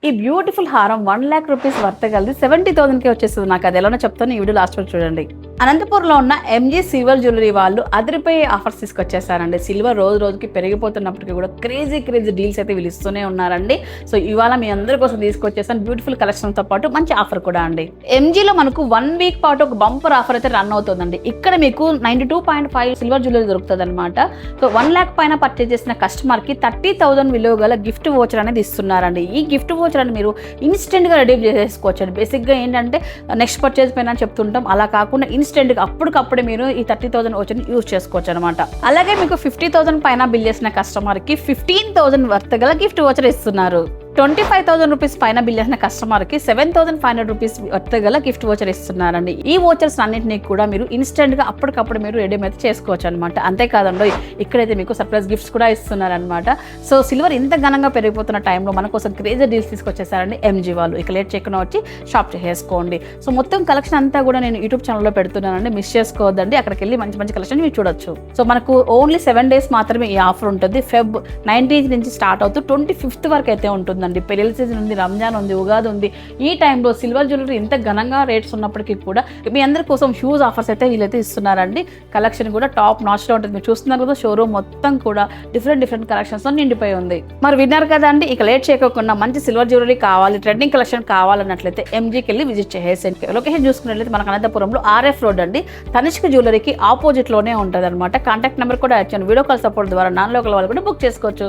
ఈ బ్యూటిఫుల్ హారం 1,00,000 rupees worth కలిది 70,000కి వచ్చేస్తుంది. నాకు అది ఎలానో చెప్తాను, ఈ వీడియో లాస్ట్ వరకు చూడండి. అనంతపూర్లో ఉన్న ఎంజీ సిల్వర్ జ్యువెలరీ వాళ్ళు అదిరిపోయే ఆఫర్స్ తీసుకొచ్చేసారండి. సిల్వర్ రోజు రోజుకి పెరిగిపోతున్నప్పటికీ కూడా క్రేజీ డీల్స్ అయితే వీళ్ళు ఇస్తూనే ఉన్నారండి. సో ఇవాళ మీ అందరి కోసం తీసుకొచ్చేసాను బ్యూటిఫుల్ కలెక్షన్తో పాటు మంచి ఆఫర్ కూడా అండి. ఎంజీలో మనకు 1 వీక్ పాటు ఒక బంపర్ ఆఫర్ అయితే రన్ అవుతుందండి. ఇక్కడ మీకు 92.5 సిల్వర్ జ్యువెలరీ దొరుకుతుంది అనమాట. సో 1,00,000 పైన పర్చేజ్ చేసిన కస్టమర్కి 30,000 విలువ గల గిఫ్ట్ వోచర్ అనేది ఇస్తున్నారండి. ఈ గిఫ్ట్ వోచర్ అని మీరు ఇన్స్టెంట్గా రెడీ చేసుకోవచ్చు. బేసిక్గా ఏంటంటే నెక్స్ట్ పర్చేజ్ పైన చెప్తుంటాం, అలా కాకుండా ఇన్స్టెంట్గా అప్పటికప్పుడే మీరు ఈ 30,000 వోచర్ని యూజ్ చేసుకోవచ్చు అనమాట. అలాగే మీకు 50,000 పైన బిల్ చేసిన కస్టమర్కి 15,000 వర్త్ గల గిఫ్ట్ వోచర్ ఇస్తున్నారు. 25,000 రూపీస్ పైన బిల్ చేసిన కస్టమర్కి 7,500 రూపీస్ వర్త్ గల గిఫ్ట్ వోచర్ ఇస్తున్నారండి. ఈ వోచర్స్ అన్నింటినీ కూడా మీరు ఇన్స్టెంట్గా అప్పటికప్పుడు మీరు రెడీమ్ అయితే చేసుకోవచ్చు అనమాట. అంతేకాదండి, ఇక్కడైతే మీకు సర్ప్రైజ్ గిఫ్ట్స్ కూడా ఇస్తున్నారనమాట. సో సిల్వర్ ఇంత ఘనంగా పెరిగిపోతున్న టైంలో మన కోసం క్రేజీ డీల్స్ తీసుకొచ్చేసారండి ఎంజీ వాళ్ళు. ఇక లేట్ చేయకుండా వచ్చి షాప్ చేసుకోండి. సో మొత్తం కలెక్షన్ అంతా కూడా నేను యూట్యూబ్ ఛానల్లో పెడుతున్నానండి, మిస్ చేసుకోవద్దండి. అక్కడికి వెళ్ళి మంచి మంచి కలెక్షన్ మీరు చూడొచ్చు. సో మనకు ఓన్లీ 7 days మాత్రమే ఈ ఆఫర్ ఉంటుంది. Feb 19th నుంచి స్టార్ట్ అవుతూ 25th వరకు అయితే ఉంటుంది. పెళ్లి సీజన్ ఉంది, రంజాన్ ఉంది, ఉగాది ఉంది. ఈ టైంలో సిల్వర్ జ్యువెలరీ ఇంత ఘనంగా రేట్స్ ఉన్నప్పటికీ కూడా మీ అందరి కోసం హ్యూజ్ ఆఫర్స్ అయితే వీళ్ళైతే ఇస్తున్నారండి. కలెక్షన్ కూడా టాప్ నాచ్లో ఉంటుంది. మీరు చూస్తున్నారు కదా, షోరూమ్ మొత్తం కూడా డిఫరెంట్ కలెక్షన్స్తో నిండిపోయి ఉంది. మరి విన్నారు కదా అండి, ఇక లేట్ చేయకుండా మంచి సిల్వర్ జ్యువెలరీ కావాలి, ట్రెండింగ్ కలెక్షన్ కావాలన్నట్లయితే ఎంజీకి వెళ్ళి విజిట్ చేసేయండి. లొకేషన్ చూసుకున్నట్లయితే మనకు అనంతపురంలో RF రోడ్ అండి, తనిష్క్ జ్యువెలరీకి ఆపోజిట్లోనే ఉంటుంది అనమాట. కాంటాక్ట్ నెంబర్ కూడా ఇచ్చాను. వీడియో కాల్ సపోర్ట్ ద్వారా నాన్ లోకల్ వాళ్ళు కూడా బుక్ చేసుకోవచ్చు.